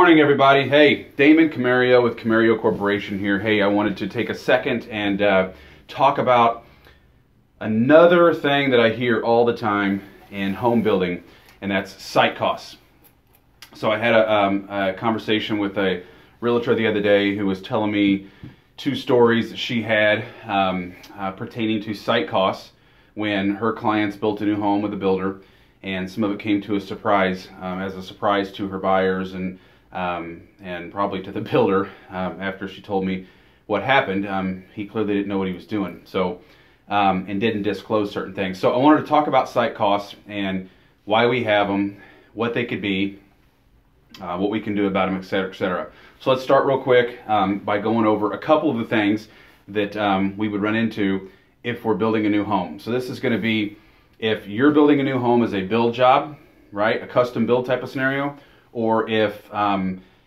morning, everybody. Hey, Damon Comerio with Comerio Corporation here. Hey, I wanted to take a second and talk about another thing that I hear all the time in home building, and that's site costs. So I had a conversation with a realtor the other day who was telling me two stories that she had pertaining to site costs when her clients built a new home with a builder, and some of it came to a surprise, as a surprise to her buyers and probably to the builder. After she told me what happened, he clearly didn't know what he was doing, so and didn't disclose certain things. So I wanted to talk about site costs and why we have them, what they could be, what we can do about them, etc., etc. So let's start real quick by going over a couple of the things that we would run into if we're building a new home. So this is going to be if you're building a new home as a build job, right, a custom build type of scenario, or if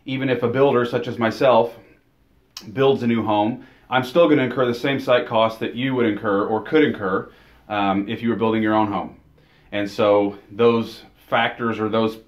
even if a builder such as myself builds a new home, I'm still going to incur the same site costs that you would incur or could incur if you were building your own home. And so those factors, or those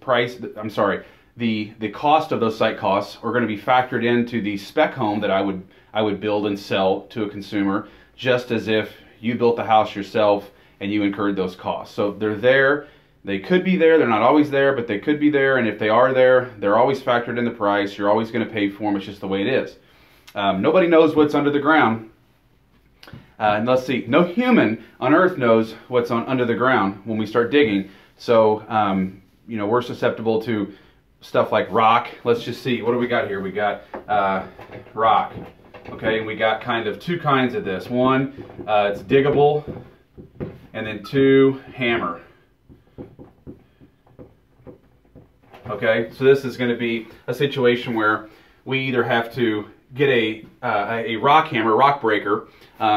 the cost of those site costs are going to be factored into the spec home that I would build and sell to a consumer, just as if you built the house yourself and you incurred those costs. So they're there. They could be there. They're not always there, but they could be there. And if they are there, they're always factored in the price. You're always going to pay for them. It's just the way it is. Nobody knows what's under the ground. And let's see, no human on earth knows what's under the ground when we start digging. So, you know, we're susceptible to stuff like rock. Let's just see, what do we got here? We got rock. Okay, and we got kind of two kinds of this. One, it's diggable, and then two, hammer. Okay, so this is going to be a situation where we either have to get a rock hammer, rock breaker.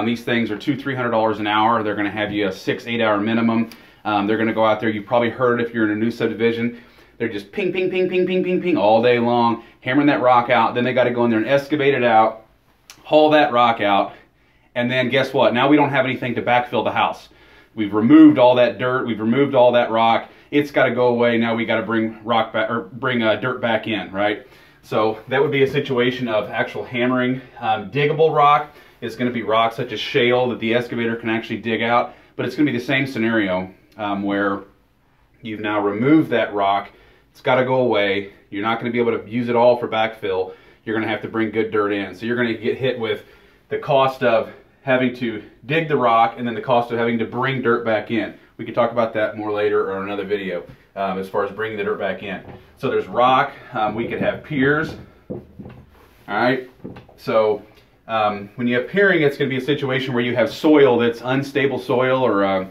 These things are $200–300 an hour. They're going to have you a 6–8 hour minimum. They're going to go out there. You probably heard it if you're in a new subdivision. They're just ping, ping, ping, ping, ping, ping, ping all day long, hammering that rock out. Then they got to go in there and excavate it out, haul that rock out, and then guess what? Now we don't have anything to backfill the house. We've removed all that dirt. We've removed all that rock. It's got to go away. Now we got to bring rock back, or bring dirt back in, right? So that would be a situation of actual hammering. Diggable rock is going to be rock such as shale that the excavator can actually dig out, but it's going to be the same scenario where you've now removed that rock. It's got to go away. You're not going to be able to use it all for backfill. You're going to have to bring good dirt in. So you're going to get hit with the cost of having to dig the rock and then the cost of having to bring dirt back in. We could talk about that more later or another video as far as bringing the dirt back in. So there's rock. We could have piers. All right. So when you have piering, it's going to be a situation where you have soil that's unstable soil, or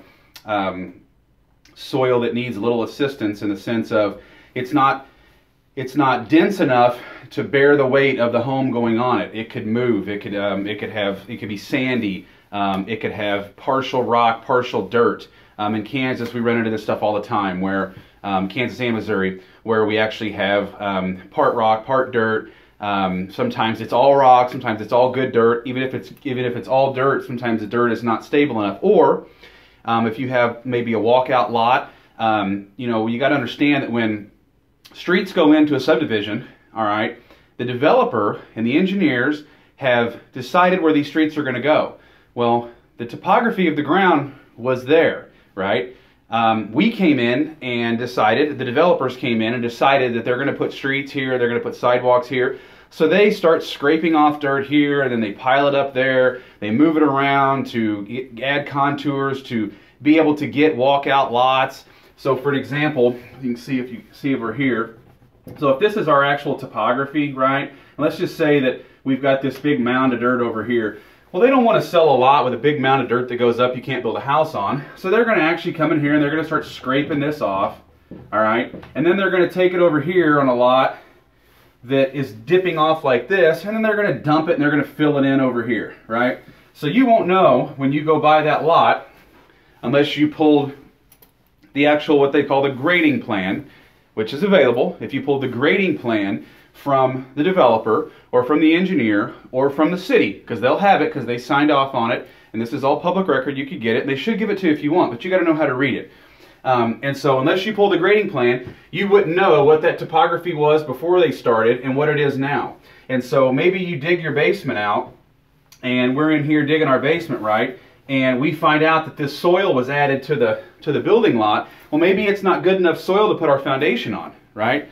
soil that needs a little assistance in the sense of it's not dense enough to bear the weight of the home going on it. It could move. It could be sandy. It could have partial rock, partial dirt. In Kansas, we run into this stuff all the time, where Kansas and Missouri, where we actually have part rock, part dirt. Sometimes it's all rock. Sometimes it's all good dirt. Even if it's all dirt, sometimes the dirt is not stable enough. Or if you have maybe a walkout lot, you know, you got to understand that when streets go into a subdivision, all right, the developer and the engineers have decided where these streets are going to go. Well, the topography of the ground was there, right? We came in and decided, the developers came in and decided that they're going to put streets here, they're going to put sidewalks here. So they start scraping off dirt here, and then they pile it up there. They move it around to add contours to be able to get walkout lots. So for an example, you can see, if you see over here, so if this is our actual topography, right, and let's just say that we've got this big mound of dirt over here. Well, they don't want to sell a lot with a big mound of dirt that goes up you can't build a house on. So they're going to actually come in here and they're going to start scraping this off, all right, and then they're going to take it over here on a lot that is dipping off like this, and then they're going to dump it and they're going to fill it in over here, right? So you won't know when you go buy that lot unless you pulled the actual, what they call the grading plan, which is available. If you pull the grading plan from the developer or from the engineer or from the city, because they'll have it because they signed off on it, and this is all public record, you could get it, and they should give it to you if you want, but you got to know how to read it. And so unless you pull the grading plan, you wouldn't know what that topography was before they started and what it is now. And so maybe you dig your basement out, and we're in here digging our basement, right? And we find out that this soil was added to the building lot. Well, maybe it's not good enough soil to put our foundation on, right?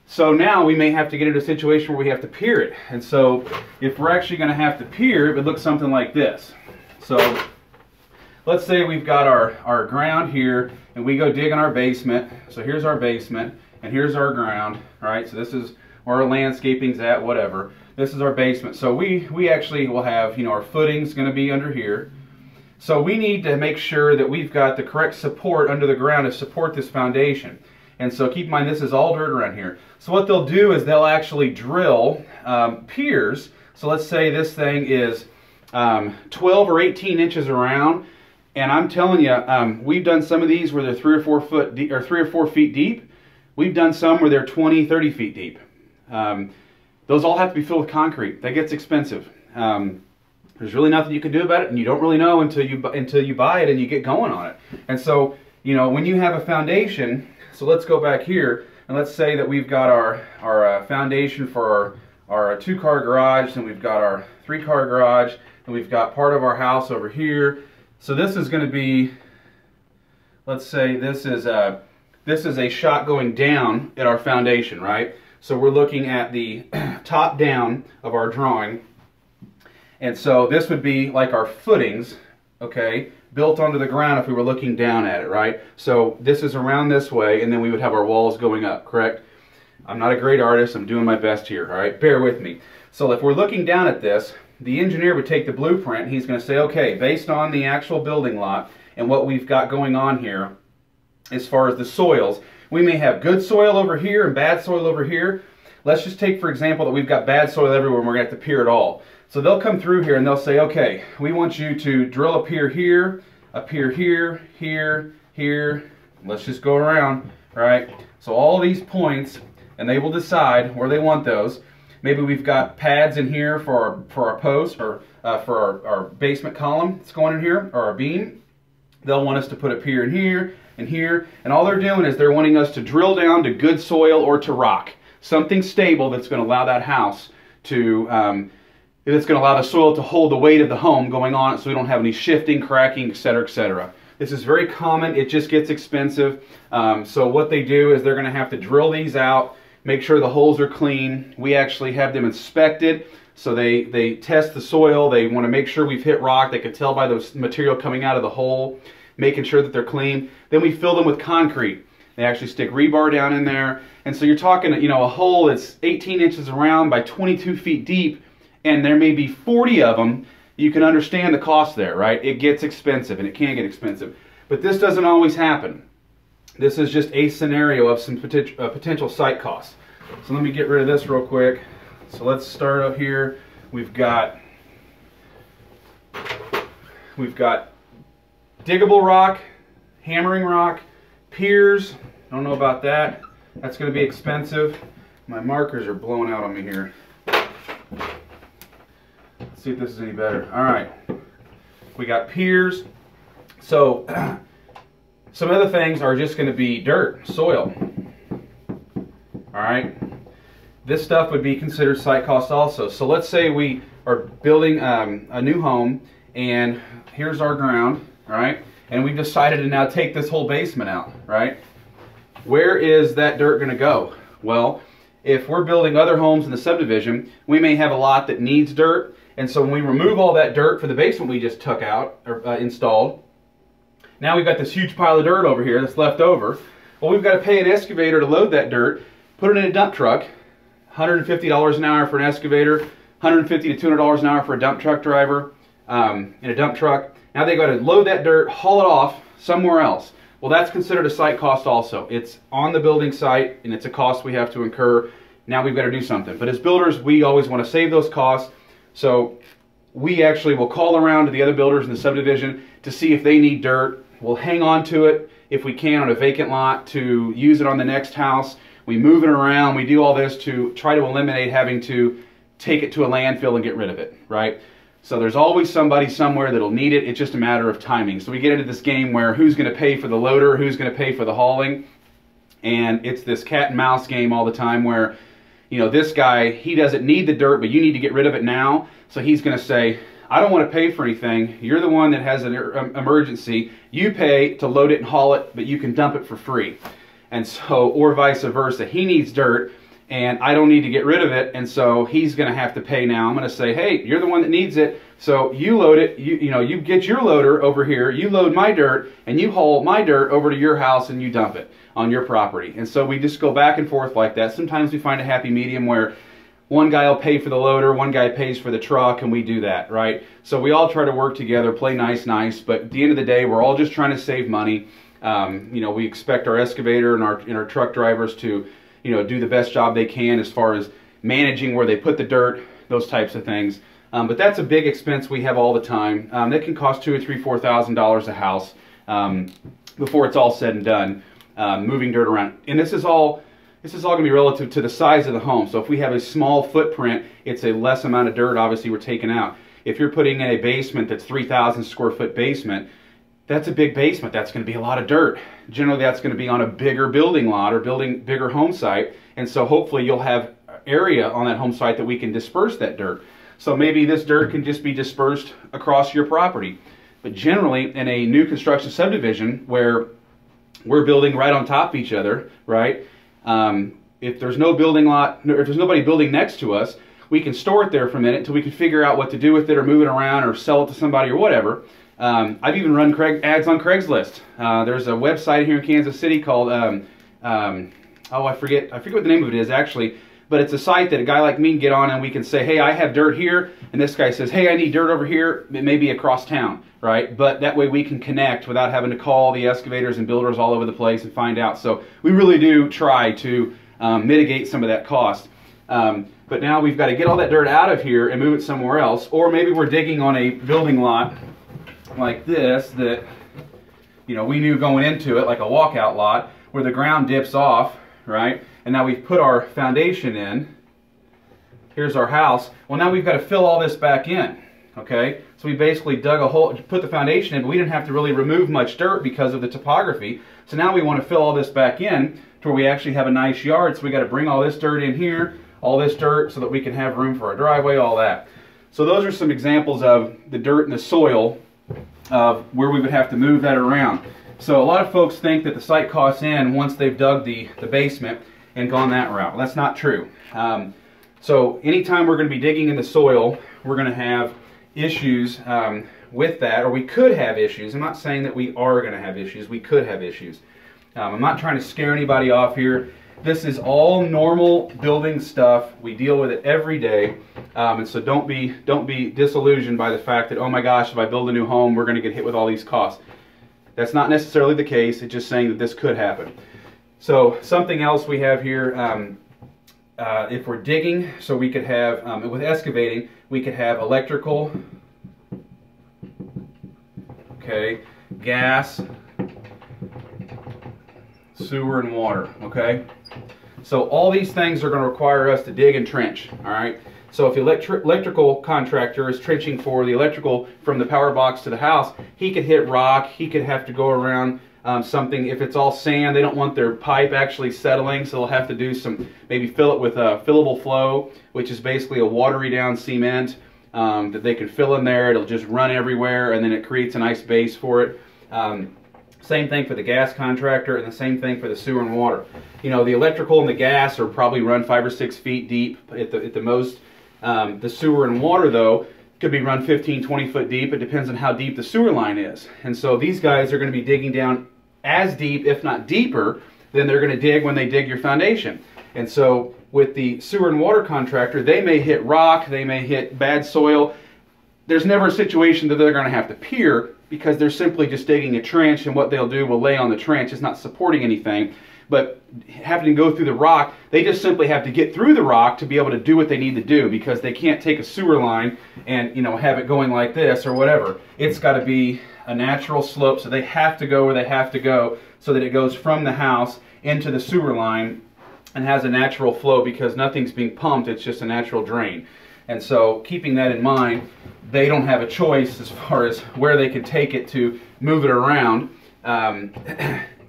So now we may have to get into a situation where we have to pier it. And so if we're actually going to have to pier, it would look something like this. So let's say we've got our ground here, and we go dig in our basement. So here's our basement, and here's our ground, right? So this is where our landscaping's at, whatever. This is our basement. So we actually will have, you know, our footing's going to be under here. So we need to make sure that we've got the correct support under the ground to support this foundation. And so keep in mind, this is all dirt around here. So what they'll do is they'll actually drill piers. So let's say this thing is 12 or 18 inches around. And I'm telling you, we've done some of these where they're 3 or 4 foot deep, or 3 or 4 feet deep. We've done some where they're 20, 30 feet deep. Those all have to be filled with concrete. That gets expensive. There's really nothing you can do about it, and you don't really know until you buy it and you get going on it. And so, you know, when you have a foundation, so let's go back here, and let's say that we've got our foundation for our 2-car garage, and we've got our 3-car garage, and we've got part of our house over here. So this is going to be, let's say this is a shot going down at our foundation, right? So we're looking at the top down of our drawing. And so this would be like our footings, okay, built onto the ground if we were looking down at it, right? So this is around this way, and then we would have our walls going up, correct? I'm not a great artist. I'm doing my best here, all right? Bear with me. So if we're looking down at this, the engineer would take the blueprint, and he's going to say, okay, based on the actual building lot and what we've got going on here as far as the soils, we may have good soil over here and bad soil over here. Let's just take, for example, that we've got bad soil everywhere and we're going to have to pier it all. So they'll come through here and they'll say, okay, we want you to drill a pier here, here. Let's just go around, right? So all these points, and they will decide where they want those. Maybe we've got pads in here for our post, or for our basement column that's going in here, or our beam. They'll want us to put a pier in here and here, and all they're doing is they're wanting us to drill down to good soil or to rock. Something stable that's going to allow that house to, that's going to allow the soil to hold the weight of the home going on it, so we don't have any shifting, cracking, etc., etc. This is very common. It just gets expensive. So what they do is they're going to have to drill these out, make sure the holes are clean. We actually have them inspected. So they test the soil. They want to make sure we've hit rock. They can tell by the material coming out of the hole, making sure that they're clean. Then we fill them with concrete. They actually stick rebar down in there. And so you're talking, you know, a hole that's 18 inches around by 22 feet deep, and there may be 40 of them. You can understand the cost there, right? It gets expensive, and it can get expensive. But this doesn't always happen. This is just a scenario of some potential site costs. So let me get rid of this real quick. So let's start up here. We've got diggable rock, hammering rock, piers. I don't know about that. That's going to be expensive. My markers are blowing out on me here. Let's see if this is any better. All right. We got piers. So some other things are just going to be dirt, soil. All right. This stuff would be considered site cost also. So let's say we are building a new home, and here's our ground, all right? And we've decided to now take this whole basement out, right? Where is that dirt going to go? Well, if we're building other homes in the subdivision, we may have a lot that needs dirt. And so when we remove all that dirt for the basement we just took out, or installed, now we've got this huge pile of dirt over here that's left over. Well, we've got to pay an excavator to load that dirt, put it in a dump truck, $150 an hour for an excavator, $150 to $200 an hour for a dump truck driver in a dump truck. Now they got to load that dirt, haul it off somewhere else. Well, that's considered a site cost also. It's on the building site, and it's a cost we have to incur. Now we've got to do something. But as builders, we always want to save those costs. So we actually will call around to the other builders in the subdivision to see if they need dirt. We'll hang on to it if we can on a vacant lot to use it on the next house. We move it around. We do all this to try to eliminate having to take it to a landfill and get rid of it, right? So there's always somebody somewhere that'll need it. It's just a matter of timing. So we get into this game where who's going to pay for the loader, who's going to pay for the hauling. And it's this cat and mouse game all the time where, you know, this guy, he doesn't need the dirt, but you need to get rid of it now. So he's going to say, I don't want to pay for anything. You're the one that has an emergency. You pay to load it and haul it, but you can dump it for free. And so, or vice versa. He needs dirt, and I don't need to get rid of it, and so he's going to have to pay now. I'm going to say, hey, you're the one that needs it, so you load it. You know, you get your loader over here, you load my dirt, and you haul my dirt over to your house and you dump it on your property. And so we just go back and forth like that. Sometimes we find a happy medium where one guy will pay for the loader, one guy pays for the truck, and we do that, right? So we all try to work together, play nice, but at the end of the day, we're all just trying to save money. You know, we expect our excavator and our truck drivers to, you know, do the best job they can as far as managing where they put the dirt, those types of things. But that's a big expense we have all the time. That can cost $2,000 or $3,000, $4,000 a house before it's all said and done, moving dirt around. And this is all going to be relative to the size of the home. So if we have a small footprint, it's a less amount of dirt obviously we're taking out. If you're putting in a basement that's 3,000 square foot basement, that's a big basement. That's going to be a lot of dirt. Generally, that's going to be on a bigger building lot or bigger home site. And so hopefully you'll have area on that home site that we can disperse that dirt. So maybe this dirt can just be dispersed across your property. But generally, in a new construction subdivision where we're building right on top of each other, right? If there's no building lot, if there's nobody building next to us, we can store it there for a minute until we can figure out what to do with it or move it around or sell it to somebody or whatever. I've even run ads on Craigslist. There's a website here in Kansas City called, I forget what the name of it is actually, but it's a site that a guy like me can get on and we can say, hey, I have dirt here, and this guy says, hey, I need dirt over here. It may be across town, right? But that way we can connect without having to call the excavators and builders all over the place and find out. So we really do try to mitigate some of that cost. But now we've got to get all that dirt out of here and move it somewhere else, or maybe we're digging on a building lot like this that, you know, we knew going into it, like a walkout lot where the ground dips off, right? And now we've put our foundation in. Here's our house. Well, now we've got to fill all this back in, okay? So we basically dug a hole, put the foundation in, but we didn't have to really remove much dirt because of the topography. So now we want to fill all this back in to where we actually have a nice yard. So we got to bring all this dirt in here, all this dirt, so that we can have room for our driveway, all that. So those are some examples of the dirt and the soil of where we would have to move that around. So a lot of folks think that the site costs in once they've dug the basement and gone that route. Well, that's not true. So anytime we're going to be digging in the soil, we're going to have issues with that, or we could have issues. I'm not saying that we are going to have issues. We could have issues. I'm not trying to scare anybody off here. This is all normal building stuff. We deal with it every day, and so don't be disillusioned by the fact that, oh my gosh, if I build a new home, we're going to get hit with all these costs. That's not necessarily the case. It's just saying that this could happen. So something else we have here, if we're digging, so we could have, with excavating, we could have electrical, okay, gas, sewer, and water, okay? So all these things are going to require us to dig and trench, all right? So if the electrical contractor is trenching for the electrical from the power box to the house, he could hit rock, he could have to go around something. If it's all sand, they don't want their pipe actually settling, so they'll have to do some, maybe fill it with a fillable flow, which is basically a watery down cement that they can fill in there. It'll just run everywhere, and then it creates a nice base for it. Same thing for the gas contractor, and the same thing for the sewer and water. You know, the electrical and the gas are probably run 5 or 6 feet deep at the most. The sewer and water, though, could be run 15, 20 foot deep. It depends on how deep the sewer line is. And so these guys are going to be digging down as deep, if not deeper, than they're going to dig when they dig your foundation. And so with the sewer and water contractor, they may hit rock, they may hit bad soil. There's never a situation that they're going to have to pier, because they're simply just digging a trench, and what they'll do will lay on the trench. It's not supporting anything. But having to go through the rock, they just simply have to get through the rock to be able to do what they need to do, because they can't take a sewer line and, you know, have it going like this or whatever. It's got to be a natural slope, so they have to go where they have to go so that it goes from the house into the sewer line and has a natural flow, because nothing's being pumped. It's just a natural drain. And so keeping that in mind, they don't have a choice as far as where they can take it to move it around.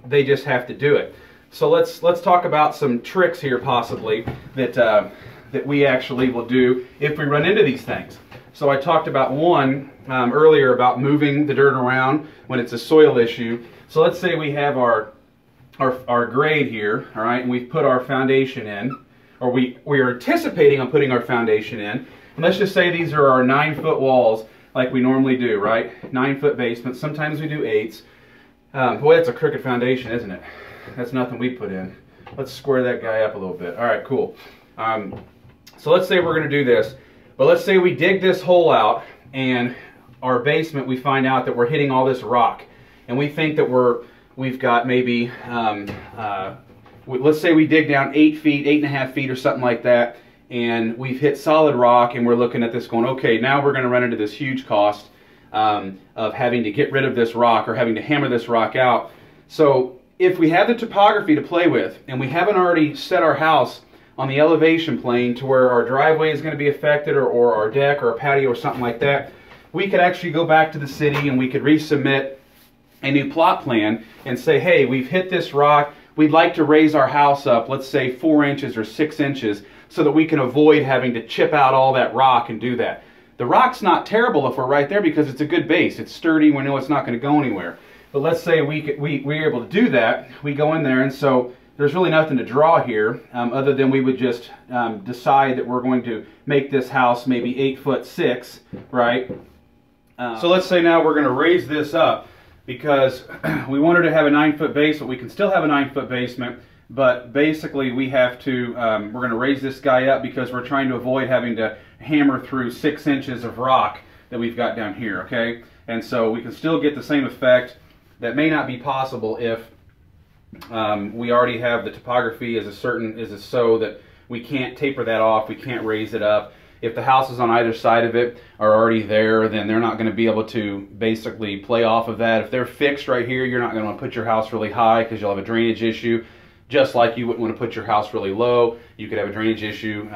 They just have to do it. So let's talk about some tricks here possibly that that we actually will do if we run into these things. So I talked about one earlier about moving the dirt around when it's a soil issue. So let's say we have our grade here, all right, and we've put our foundation in, or we are anticipating on putting our foundation in. And let's just say these are our 9-foot walls like we normally do, right? 9-foot basements. Sometimes we do 8s. Boy, that's a crooked foundation, isn't it? That's nothing we put in. Let's square that guy up a little bit. All right, cool. So let's say we're going to do this, but let's say we dig this hole out and our basement, we find out that we're hitting all this rock, and we think that we've got maybe, let's say we dig down 8 feet, 8.5 feet or something like that, and we've hit solid rock, and we're looking at this going, okay, now we're going to run into this huge cost of having to get rid of this rock or having to hammer this rock out. So if we have the topography to play with, and we haven't already set our house on the elevation plane to where our driveway is going to be affected, or our deck or a patio or something like that, we could actually go back to the city and we could resubmit a new plot plan and say, hey, we've hit this rock, we'd like to raise our house up, let's say 4 inches or 6 inches, so that we can avoid having to chip out all that rock and do that. The rock's not terrible if we're right there because it's a good base, it's sturdy, we know it's not going to go anywhere. But let's say we're able to do that, we go in there, and so there's really nothing to draw here other than we would just decide that we're going to make this house maybe 8'6", right? So let's say now we're going to raise this up because we wanted to have a 9-foot basement. We can still have a 9-foot basement, but basically we have to, we're going to raise this guy up because we're trying to avoid having to hammer through 6 inches of rock that we've got down here, okay? And so we can still get the same effect. That may not be possible if we already have the topography as so that we can't taper that off, we can't raise it up. If the houses on either side of it are already there, then they're not going to be able to basically play off of that. If they're fixed right here, you're not going to want to put your house really high because you'll have a drainage issue. Just like you wouldn't want to put your house really low, you could have a drainage issue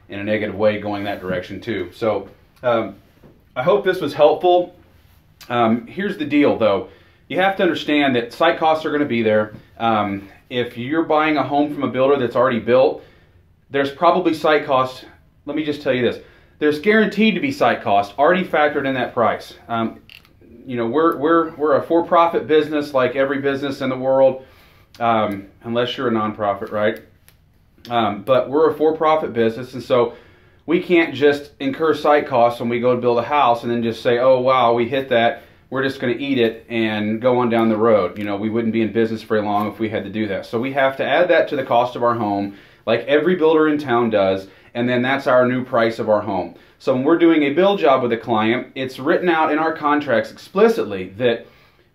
in a negative way going that direction too. So I hope this was helpful. Here's the deal though. You have to understand that site costs are going to be there. If you're buying a home from a builder that's already built, there's probably site costs. Let me just tell you this. There's guaranteed to be site costs already factored in that price. You know, we're a for-profit business like every business in the world, unless you're a nonprofit, right? But we're a for-profit business, and so we can't just incur site costs when we go to build a house and then just say, oh, wow, we hit that. We're just going to eat it and go on down the road. You know, we wouldn't be in business very long if we had to do that. So we have to add that to the cost of our home, like every builder in town does, and then that's our new price of our home. So when we're doing a build job with a client, it's written out in our contracts explicitly that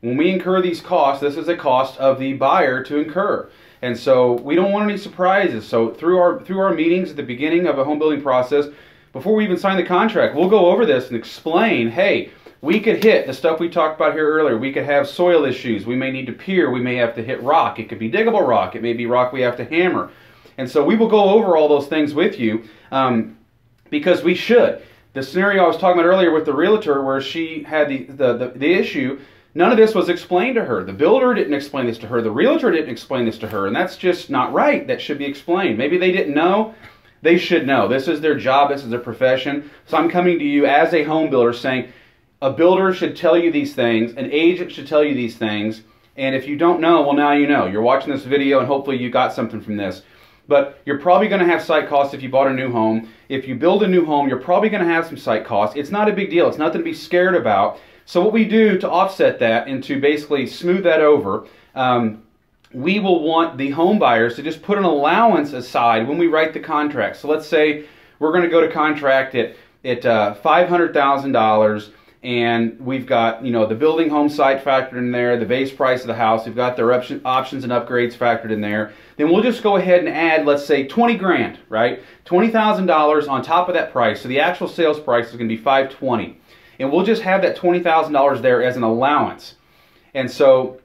when we incur these costs, this is a cost of the buyer to incur. And so we don't want any surprises. So through our meetings at the beginning of a home building process, before we even sign the contract, we'll go over this and explain, hey, we could hit the stuff we talked about here earlier. We could have soil issues. We may need to pier. We may have to hit rock. It could be diggable rock. It may be rock we have to hammer. And so we will go over all those things with you because we should. The scenario I was talking about earlier with the realtor where she had the issue, none of this was explained to her. The builder didn't explain this to her. The realtor didn't explain this to her. And that's just not right. That should be explained. Maybe they didn't know. They should know. This is their job. This is their profession. So I'm coming to you as a home builder saying, a builder should tell you these things, an agent should tell you these things, and if you don't know, well now you know. You're watching this video and hopefully you got something from this. But you're probably going to have site costs if you bought a new home. If you build a new home, you're probably going to have some site costs. It's not a big deal. It's nothing to be scared about. So what we do to offset that and to basically smooth that over, we will want the home buyers to just put an allowance aside when we write the contract. So let's say we're going to go to contract at $500,000, and we've got, you know, the building home site factored in there, the base price of the house, we've got their options and upgrades factored in there. Then we'll just go ahead and add, let's say, 20 grand, right? $20,000 on top of that price. So the actual sales price is going to be $520,000. And we'll just have that $20,000 there as an allowance. And so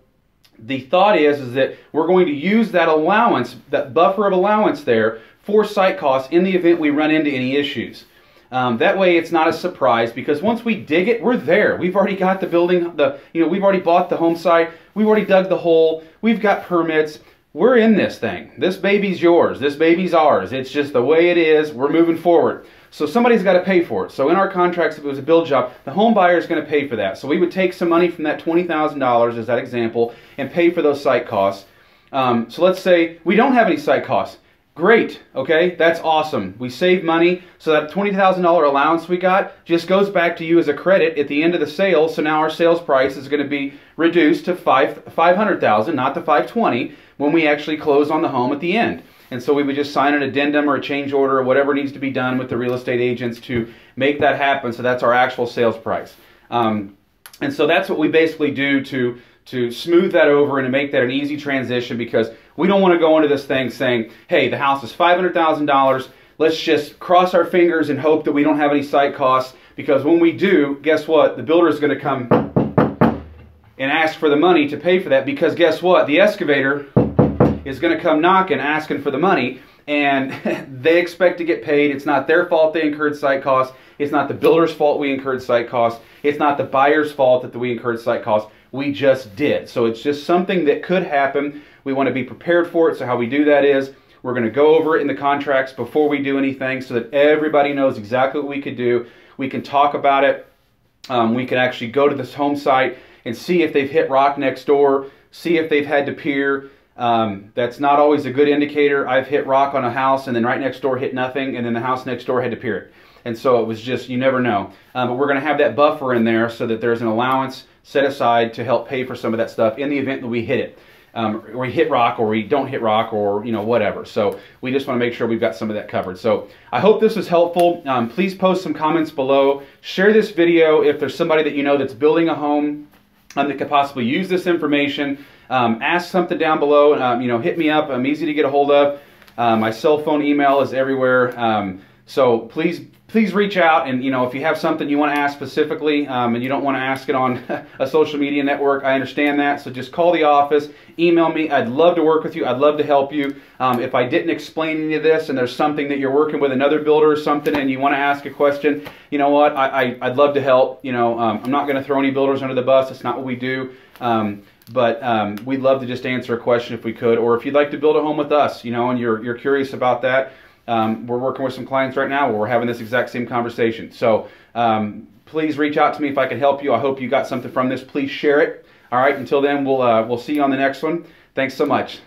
the thought is that we're going to use that allowance, that buffer of allowance there, for site costs in the event we run into any issues. That way it's not a surprise, because once we dig it, we're there. We've already got the building, we've already bought the home site, we've already dug the hole, we've got permits. We're in this thing. This baby's yours. This baby's ours. It's just the way it is. We're moving forward. So somebody's got to pay for it. So in our contracts, if it was a build job, the home buyer is going to pay for that. So we would take some money from that $20,000 as that example and pay for those site costs. So let's say we don't have any site costs. Great, okay, that's awesome. We save money, so that $20,000 allowance we got just goes back to you as a credit at the end of the sale. So now our sales price is going to be reduced to $500,000, not the $520,000, when we actually close on the home at the end. And so we would just sign an addendum or a change order or whatever needs to be done with the real estate agents to make that happen. So that's our actual sales price. And so that's what we basically do to smooth that over and to make that an easy transition, because we don't want to go into this thing saying, hey, the house is $500,000. Let's just cross our fingers and hope that we don't have any site costs, because when we do, guess what? The builder is going to come and ask for the money to pay for that, because guess what? The excavator is going to come knocking, asking for the money, and they expect to get paid. It's not their fault they incurred site costs. It's not the builder's fault we incurred site costs. It's not the buyer's fault that we incurred site costs. We just did. So it's just something that could happen. We want to be prepared for it. So how we do that is we're going to go over it in the contracts before we do anything, so that everybody knows exactly what we could do. We can talk about it. We can actually go to this home site and see if they've hit rock next door, see if they've had to pier. That's not always a good indicator. I've hit rock on a house and then right next door hit nothing, and then the house next door had to pier it. And so it was just, you never know. But we're going to have that buffer in there so that there's an allowance set aside to help pay for some of that stuff in the event that we hit it. Or we hit rock, or we don't hit rock, or whatever. So we just want to make sure we've got some of that covered. So I hope this was helpful. Please post some comments below. Share this video if there's somebody that you know that's building a home that could possibly use this information. Ask something down below. Hit me up. I'm easy to get a hold of. My cell phone, email is everywhere. So please reach out, and if you have something you want to ask specifically, and you don't want to ask it on a social media network, I understand that. So just call the office, email me. I'd love to work with you. I'd love to help you. If I didn't explain any of this, and there's something that you're working with another builder or something, and you want to ask a question, you know what? I'd love to help. I'm not going to throw any builders under the bus. It's not what we do. But we'd love to just answer a question if we could, or if you'd like to build a home with us, and you're curious about that. We're working with some clients right now where we're having this exact same conversation. So please reach out to me if I can help you. I hope you got something from this. Please share it. All right, until then, we'll see you on the next one. Thanks so much.